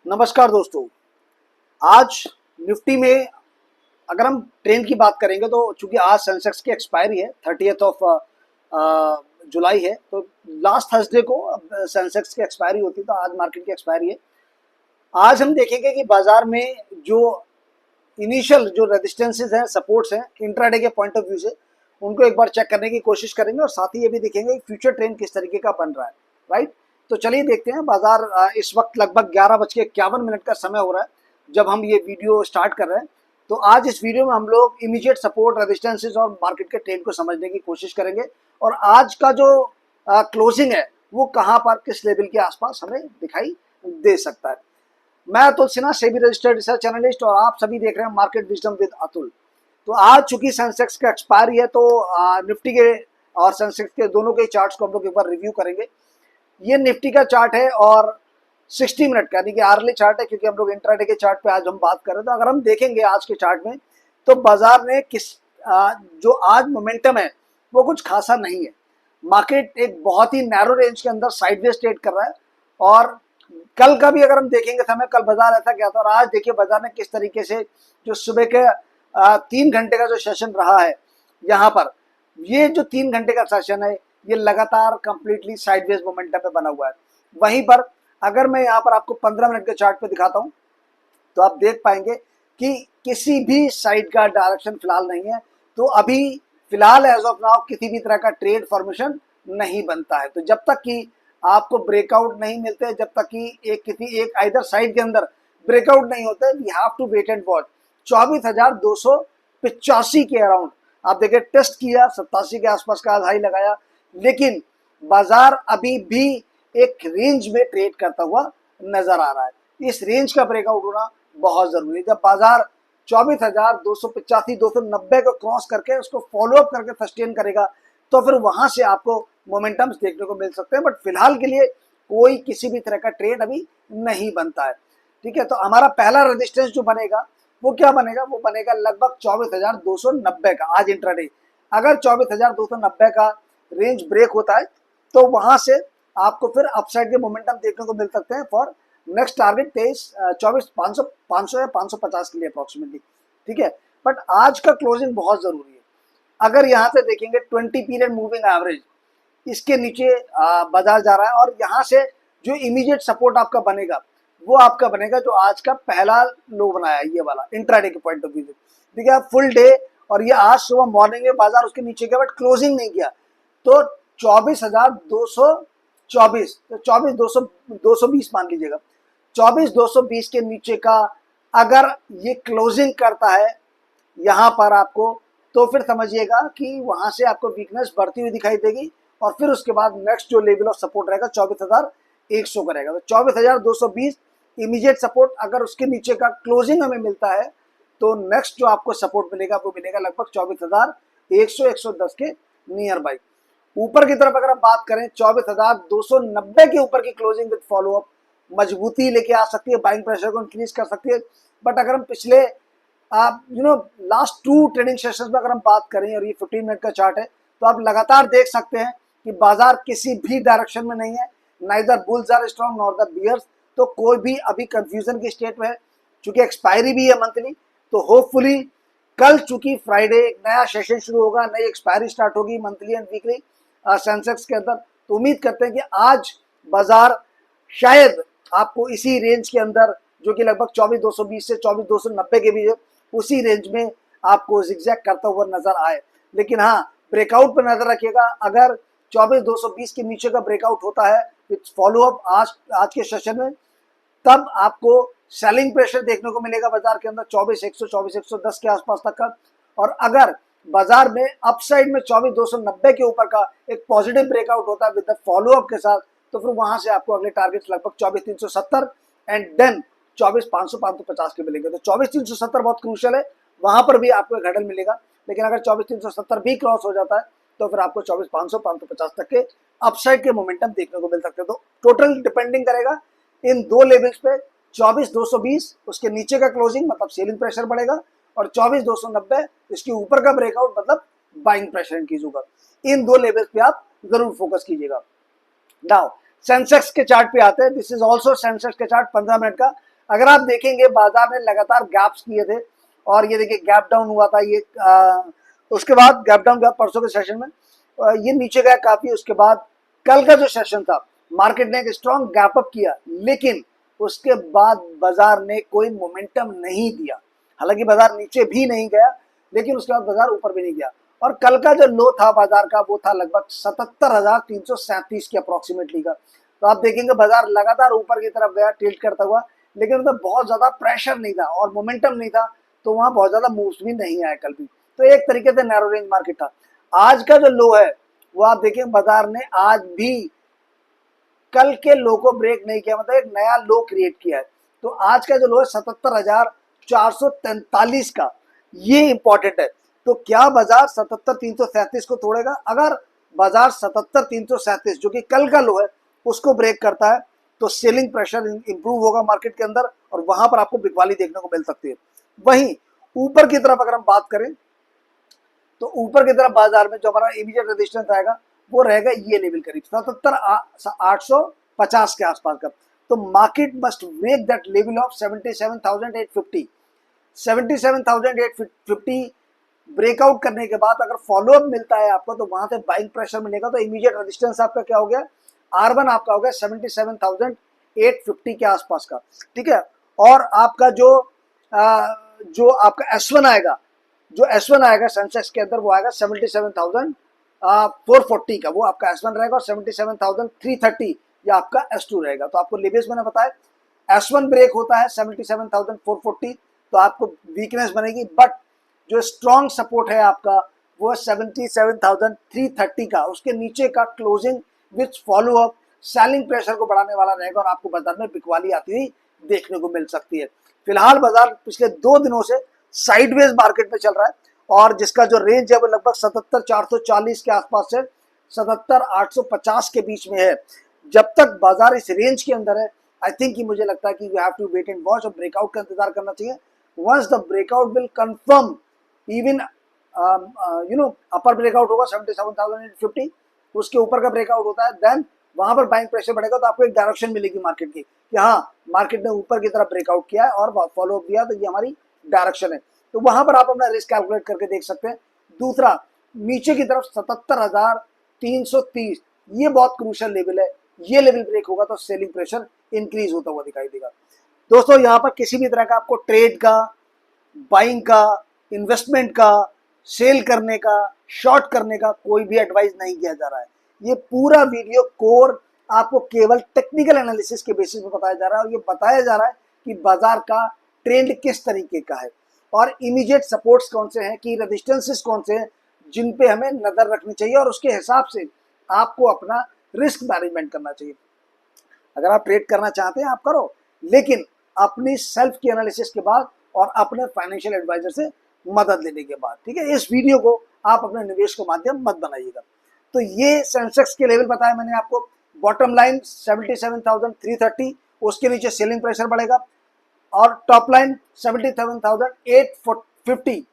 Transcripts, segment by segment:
नमस्कार दोस्तों। आज निफ्टी में अगर हम ट्रेंड की बात करेंगे तो चूंकि आज सेंसेक्स की एक्सपायरी है 30th ऑफ जुलाई है, तो लास्ट थर्सडे को सेंसेक्स की एक्सपायरी होती है, तो आज मार्केट की एक्सपायरी है। आज हम देखेंगे कि बाजार में जो इनिशियल जो रेजिस्टेंसेस हैं, सपोर्ट्स हैं, इंट्राडे के पॉइंट ऑफ व्यू से उनको एक बार चेक करने की कोशिश करेंगे और साथ ही ये भी देखेंगे फ्यूचर ट्रेंड किस तरीके का बन रहा है। राइट, तो चलिए देखते हैं। बाजार इस वक्त लगभग 11:51 का समय हो रहा है जब हम ये वीडियो स्टार्ट कर रहे हैं। तो आज इस वीडियो में हम लोग इमीडिएट सपोर्ट, रेजिस्टेंसेस और मार्केट के ट्रेंड को समझने की कोशिश करेंगे और आज का जो क्लोजिंग है वो कहाँ पर, किस लेवल के आसपास हमें दिखाई दे सकता है। मैं Atul Sinha, SEBI registered research analyst, और आप सभी देख रहे हैं मार्केट विजडम विद अतुल। तो आज चूंकि सेंसेक्स का एक्सपायरी है, तो निफ्टी के और सेंसेक्स के दोनों के चार्ट्स को हम लोग एक बार रिव्यू करेंगे। ये निफ्टी का चार्ट है और 60 मिनट का, यानी कि आर्ली चार्ट है, क्योंकि हम लोग इंट्राडे के चार्ट पे आज हम बात कर रहे हैं। तो अगर हम देखेंगे आज के चार्ट में, तो बाजार ने जो आज मोमेंटम है वो कुछ खासा नहीं है। मार्केट एक बहुत ही नैरो रेंज के अंदर साइडवेज ट्रेड कर रहा है। और कल का भी अगर हम देखेंगे समय, कल बाजार ऐसा क्या था, और आज देखिए बाजार ने किस तरीके से जो सुबह के 3 घंटे का जो सेशन रहा है, यहाँ पर ये जो 3 घंटे का सेशन है ये लगातार कंप्लीटली साइडवेज मोमेंटम पे बना हुआ है। वहीं पर अगर मैं यहाँ पर आपको 15 मिनट के चार्ट पे दिखाता हूँ तो आप देख पाएंगे कि किसी भी साइड का डायरेक्शन फिलहाल नहीं है। तो अभी फिलहाल एज ऑफ नाउ किसी भी तरह का ट्रेड फॉर्मेशन नहीं बनता है। तो जब तक कि आपको ब्रेकआउट नहीं मिलते, जब तक कि किसी एक आइदर साइड के अंदर ब्रेकआउट नहीं होते, we have to wait and watch. 24,285 के अराउंड आप देखिए टेस्ट किया, 87 के आसपास का हाई लगाया, लेकिन बाजार अभी भी एक रेंज में ट्रेड करता हुआ नजर आ रहा है। इस रेंज का ब्रेकआउट होना बहुत जरूरी है। जब बाजार 24,285 290 को क्रॉस करके उसको फॉलोअप करके सस्टेन करेगा, तो फिर वहां से आपको मोमेंटम्स देखने को मिल सकते हैं। बट फिलहाल के लिए कोई किसी भी तरह का ट्रेड अभी नहीं बनता है। ठीक है, तो हमारा पहला रेजिस्टेंस जो बनेगा वो क्या बनेगा, वो बनेगा लगभग 24,290 का आज इंट्राडे। अगर 24,290 का रेंज ब्रेक होता है तो वहां से आपको फिर अपसाइड के मोमेंटम देखने को मिल सकते हैं फॉर नेक्स्ट टारगेट 24,500 या 550 के लिए अप्रोक्सीमेटली। ठीक है, बट आज का क्लोजिंग बहुत जरूरी है। अगर यहाँ से देखेंगे 20 पीरियड मूविंग एवरेज, इसके नीचे बाजार जा रहा है, और यहाँ से जो इमीडिएट सपोर्ट आपका बनेगा वो आपका बनेगा जो आज का पहला लो बनाया है, ये वाला इंट्राडे के पॉइंट ऑफ व्यू से। ठीक है, फुल डे, और ये आज सुबह मॉर्निंग में बाजार उसके नीचे गया बट क्लोजिंग नहीं किया, तो 24,224, तो 24,220 मान लीजिएगा। 24,220 के नीचे का अगर ये क्लोजिंग करता है यहाँ पर आपको, तो फिर समझिएगा कि वहां से आपको वीकनेस बढ़ती हुई दिखाई देगी, और फिर उसके बाद नेक्स्ट जो लेवल ऑफ सपोर्ट रहेगा 24,100 का रहेगा। तो 24,220 इमीडिएट सपोर्ट, अगर उसके नीचे का क्लोजिंग हमें मिलता है तो नेक्स्ट जो आपको सपोर्ट मिलेगा वो मिलेगा लगभग 24,100 110 के नियर बाई। ऊपर की तरफ अगर हम बात करें 24,290 के ऊपर की क्लोजिंग विद फॉलोअप मजबूती लेके आ सकती है, बाइंग प्रेशर को इंक्रीज कर सकती है। बट अगर हम पिछले आप लास्ट 2 ट्रेडिंग सेशंस में अगर हम बात करें, और ये 15 मिनट का चार्ट है, तो आप लगातार देख सकते हैं कि बाजार किसी भी डायरेक्शन में नहीं है। Neither bulls are strong nor the bears, तो कोई भी अभी कंफ्यूजन की स्टेट में है। चूंकि एक्सपायरी भी है मंथली, तो होपफुली कल चूंकि फ्राइडे एक नया सेशन शुरू होगा, नई एक्सपायरी स्टार्ट होगी मंथली एंड वीकली सेंसेक्स के अंदर, तो उम्मीद करते हैं कि आज बाजार शायद आपको इसी रेंज के अंदर, जो कि लगभग 24,220 से 24,290 के बीच है, उसी रेंज में आपको जिगजैग करता हुआ नजर आए। लेकिन हाँ, ब्रेकआउट पर नजर रखिएगा। अगर 24,220 के नीचे का ब्रेकआउट होता है विथ फॉलोअप आज के सेशन में, तब आपको सेलिंग प्रेशर देखने को मिलेगा बाजार के अंदर 24,100 24,110 के आसपास तक का। और अगर बाजार में अपसाइड में 24,290 के ऊपर का एक पॉजिटिव ब्रेकआउट होता है विद द फॉलोअप के साथ, तो फिर वहां से आपको अगले टारगेट लगभग 24,370 एंड देन 24,500 550 के मिलेंगे। तो 24,370 बहुत क्रूशियल है, वहां पर भी आपको एक हडल मिलेगा। लेकिन अगर 24,370 भी क्रॉस हो जाता है तो फिर आपको 24,500 550 तक के अपसाइड के मोमेंटम देखने को मिल सकते हैं। तो टोटल डिपेंडिंग करेगा इन 2 लेवल्स पे, 24,220 उसके नीचे का क्लोजिंग मतलब सेलिंग प्रेशर बढ़ेगा, और 24,290 इसके ऊपर का ब्रेकआउट मतलब बाइंग प्रेशर इंक्रीज होगा। इन 2 लेवल्स पे आप जरूर फोकस कीजिएगा। नाउ सेंसेक्स के चार्ट पे आते हैं। दिस इज ऑल्सो सेंसेक्स के चार्ट 15 मिनट का। अगर आप देखेंगे बाजार ने लगातार गैप्स किए थे और ये देखिए गैप डाउन हुआ था, ये उसके बाद गैप डाउन का परसों के सेशन में ये नीचे गया काफी। उसके बाद कल का जो सेशन था मार्केट ने एक स्ट्रॉन्ग गैप अप किया, लेकिन उसके बाद बाजार ने कोई मोमेंटम नहीं दिया। हालांकि बाजार नीचे भी नहीं गया, लेकिन उसके बाद बाजार ऊपर भी नहीं गया। और कल का जो लो था बाजार का वो था लगभग 77,337 के अप्रोक्सीमेटली का। तो आप देखेंगे बाजार लगातार ऊपर की तरफ गया टिल्ट करता हुआ, लेकिन मतलब बहुत ज्यादा प्रेशर नहीं था और मोमेंटम नहीं था, तो वहां बहुत ज्यादा मूव्स भी नहीं आए कल भी। तो एक तरीके से नैरो रेंज मार्केट था। आज का जो लो है वो आप देखें बाजार ने आज भी कल के लो को ब्रेक नहीं किया, मतलब एक नया लो क्रिएट किया है। तो आज का जो लो है 77,443 का, ये इंपॉर्टेंट है। तो क्या बाजार 77,337 को तोड़ेगा? अगर बाजार 77,337 जो कि कल का लो है उसको ब्रेक करता है तो सेलिंग प्रेशर इंप्रूव होगा मार्केट के अंदर और वहां पर आपको बिकवाली देखने को मिल सकती है। वहीं ऊपर की तरफ अगर हम बात करें तो ऊपर की तरफ बाजार में जो हमारा इमीडिएट रेजिस्टेंस आएगा वो रहेगा ये लेवल करीब 77,850 के आसपास का। तो market must break that level of 77,850। 77,850 breakout करने के बाद अगर फॉलोअप मिलता है आपको तो वहां से बाइंग प्रेशर मिलेगा। तो इमीडिएट रेजिस्टेंस आपका क्या हो गया? R1 आपका हो गया 77,850 के आसपास का, ठीक है। और आपका जो आपका S1 आएगा, जो S1 आएगा सेंसेक्स के अंदर वो आएगा 77,440 का, वो आपका S1 रहेगा। और 77,330 ये आपका S2 रहेगा। तो आपको लेवल्स मैंने बताया S1 ब्रेक होता है 77,440 तो आपको वीकनेस बनेगी, बट जो स्ट्रॉन्ग सपोर्ट है आपका वो 77,330 का, उसके नीचे का क्लोजिंग विच फॉलो अप सेलिंग प्रेशर को बढ़ाने वाला रहेगा और आपको बाजार में बिकवाली आती हुई देखने को मिल सकती है। फिलहाल बाजार पिछले 2 दिनों से साइडवेज मार्केट में चल रहा है और जिसका जो रेंज है वो लगभग 77,440 के आसपास से 77,850 के बीच में है। जब तक बाजार इस रेंज के अंदर है आई थिंक मुझे लगता है कि you have to wait and watch और ब्रेकआउट का इंतजार करना चाहिए। Once the breakout will confirm even upper breakout होगा 77,850, उसके ऊपर का ब्रेकआउट होता है देन वहां पर बाइंग प्रेशर बढ़ेगा तो आपको एक डायरेक्शन मिलेगी मार्केट की कि हाँ मार्केट ने ऊपर की तरफ ब्रेकआउट किया है और फॉलो अप दिया तो ये हमारी डायरेक्शन है। तो वहां पर आप अपना रिस्क कैलकुलेट करके देख सकते हैं। दूसरा नीचे की तरफ 77,330 ये बहुत क्रूशियल लेवल है, ये लेवल ब्रेक होगा तो सेलिंग प्रेशर इंक्रीज होता हुआ दिखाई देगा। दोस्तों यहाँ पर किसी भी तरह का आपको ट्रेड का, बाइंग का, इन्वेस्टमेंट का, सेल करने का, शॉर्ट करने का कोई भी एडवाइस नहीं किया जा रहा है। ये पूरा वीडियो कोर आपको केवल टेक्निकल एनालिसिस के बेसिस पे बताया जा रहा है और ये बताया जा रहा है कि बाजार का ट्रेंड किस तरीके का है और इमीडिएट सपोर्ट्स कौन से हैं, की रेजिस्टेंसेस कौन से हैं जिन पे हमें नजर रखनी चाहिए और उसके हिसाब से आपको अपना रिस्क मैनेजमेंट करना चाहिए। अगर आप ट्रेड करना चाहते हैं आप करो, लेकिन अपनी सेल्फ की एनालिसिस के बाद और अपने फाइनेंशियल एडवाइजर से मदद लेने के बाद, ठीक है। इस वीडियो को आप अपने निवेश को माध्यम मत बनाइएगा। तो ये सेंसेक्स के लेवल बताया मैंने आपको। बॉटम लाइन 77,330, उसके नीचे सेलिंग प्रेशर बढ़ेगा और टॉप लाइन 77,850,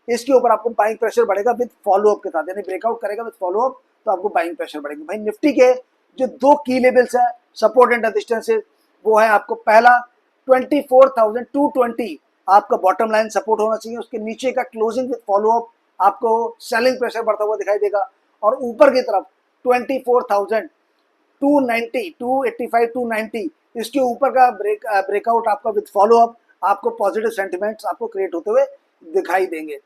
इसके ऊपर आपको बाइंग प्रेशर बढ़ेगा विद फॉलोअप के साथ, यानी ब्रेकआउट करेगा विद फॉलोअप तो आपको बाइंग प्रेशर बढ़ेगी। भाई निफ्टी के जो 2 की लेवल्स है सपोर्ट एंड रेजिस्टेंस वो है आपको पहला 24,220 आपका बॉटम लाइन सपोर्ट होना चाहिए, उसके नीचे का क्लोजिंग विद फॉलोअप आपको सेलिंग प्रेशर बढ़ता हुआ दिखाई देगा और ऊपर की तरफ 24,290 285 290 इसके ऊपर का ब्रेकआउट आपका विद फॉलोअप आपको पॉजिटिव सेंटिमेंट्स आपको क्रिएट होते हुए दिखाई देंगे।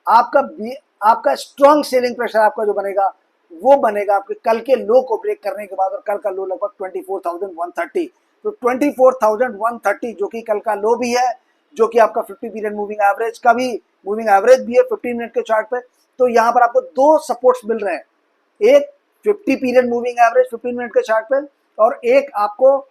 आपका स्ट्रॉन्ग सेलिंग प्रेशर आपका जो बनेगा वो बनेगा आपके कल के लो को ब्रेक करने के बाद और कल का लो लगभग 24,130। तो 24,130 जो कि कल का लो भी है, जो कि आपका 50 पीरियड मूविंग एवरेज का भी मूविंग एवरेज भी है 15 मिनट के चार्ट पे। तो यहाँ पर आपको 2 सपोर्ट्स मिल रहे हैं, एक 50 पीरियड मूविंग एवरेज 15 मिनट के चार्ट पे और एक आपको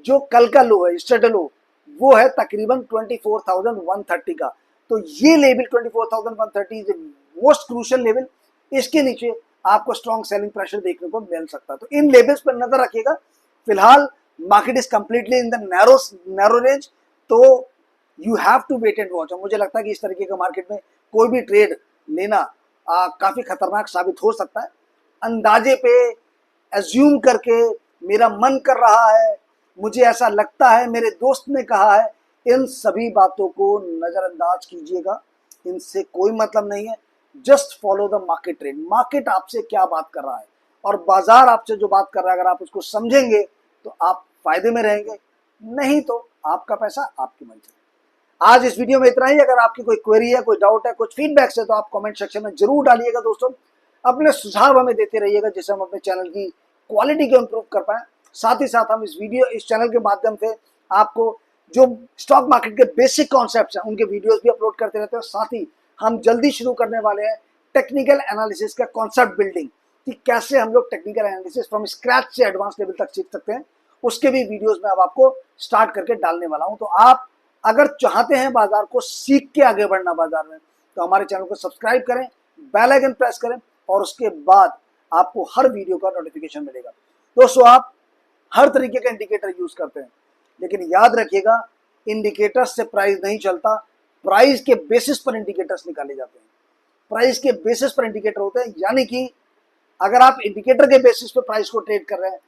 जो कल का लो है स्टैंडर्ड लो वो है तकरीबन 24,130 का। तो ये level 24,130 is most crucial level, इसके नीचे आपको स्ट्रॉन्ग सेलिंग प्रेशर देखने को मिल सकता है। तो इन लेवल्स पर नजर रखिएगा। फिलहाल market is completely in the narrow range, तो you have to wait and watch. और मुझे लगता है कि इस तरीके का मार्केट में कोई भी ट्रेड लेना काफी खतरनाक साबित हो सकता है। अंदाजे पे एज्यूम करके मेरा मन कर रहा है, मुझे ऐसा लगता है, मेरे दोस्त ने कहा है, इन सभी बातों को नजरअंदाज कीजिएगा, इनसे कोई मतलब नहीं है। Just follow the market trend. Market आपसे क्या बात कर रहा है और बाजार आपसे जो बात कर रहा है, अगर आप उसको समझेंगे तो आप फायदे में रहेंगे, नहीं तो आपका पैसा आपकी मर्जी। आज इस वीडियो में इतना ही। अगर आपकी कोई क्वेरी है, कोई डाउट है, कुछ फीडबैक है तो आप कमेंट सेक्शन में जरूर डालिएगा दोस्तों। अपने सुझाव हमें देते रहिएगा जिससे हम अपने चैनल की क्वालिटी को इम्प्रूव कर पाए। साथ ही साथ हम इस चैनल के माध्यम से आपको जो स्टॉक मार्केट के बेसिक कॉन्सेप्ट्स हैं उनके वीडियोस भी अपलोड करते रहते हैं। साथ ही हम जल्दी शुरू करने वाले हैं टेक्निकल एनालिसिस का कॉन्सेप्ट बिल्डिंग, कि कैसे हम लोग टेक्निकल एनालिसिस फ्रॉम स्क्रैच से एडवांस लेवल तक सीख सकते हैं। उसके भी वीडियोस में अब आपको स्टार्ट करके डालने वाला हूं। तो आप अगर चाहते हैं बाजार को सीख के आगे बढ़ना बाजार में, तो हमारे चैनल को सब्सक्राइब करें, बेल आइकन प्रेस करें और उसके बाद आपको हर वीडियो का नोटिफिकेशन मिलेगा। दोस्तों, आप हर तरीके का इंडिकेटर यूज करते हैं, लेकिन याद रखिएगा इंडिकेटर्स से प्राइस नहीं चलता, प्राइस के बेसिस पर इंडिकेटर्स निकाले जाते हैं। प्राइस के बेसिस पर इंडिकेटर होते हैं, यानी कि अगर आप इंडिकेटर के बेसिस पर प्राइस को ट्रेड कर रहे हैं,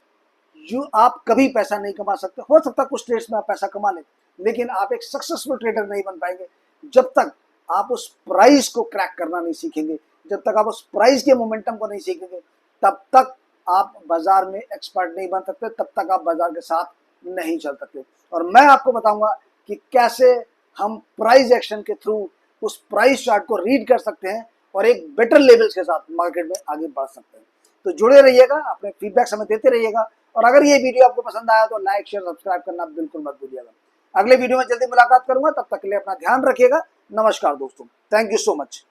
आप कभी पैसा नहीं कमा सकते। हो सकता है कुछ ट्रेड्स में आप पैसा कमा लें, लेकिन आप एक सक्सेसफुल ट्रेडर नहीं बन पाएंगे जब तक आप उस प्राइस को क्रैक करना नहीं सीखेंगे, जब तक आप उस प्राइस के मोमेंटम को नहीं सीखेंगे, तब तक आप बाजार में एक्सपर्ट नहीं बन सकते, तब तक आप बाजार के साथ नहीं चल सकते। और मैं आपको बताऊंगा कि कैसे हम प्राइस एक्शन के थ्रू उस प्राइस चार्ट को रीड कर सकते हैं और एक बेटर लेवल्स के साथ मार्केट में आगे बढ़ सकते हैं। तो जुड़े रहिएगा, अपने फीडबैक हमें देते रहिएगा। और अगर ये वीडियो आपको पसंद आया तो लाइक शेयर सब्सक्राइब करना बिल्कुल मत भूलिएगा। अगले वीडियो में जल्दी मुलाकात करूंगा, तब तक के लिए अपना ध्यान रखिएगा। नमस्कार दोस्तों, थैंक यू सो मच।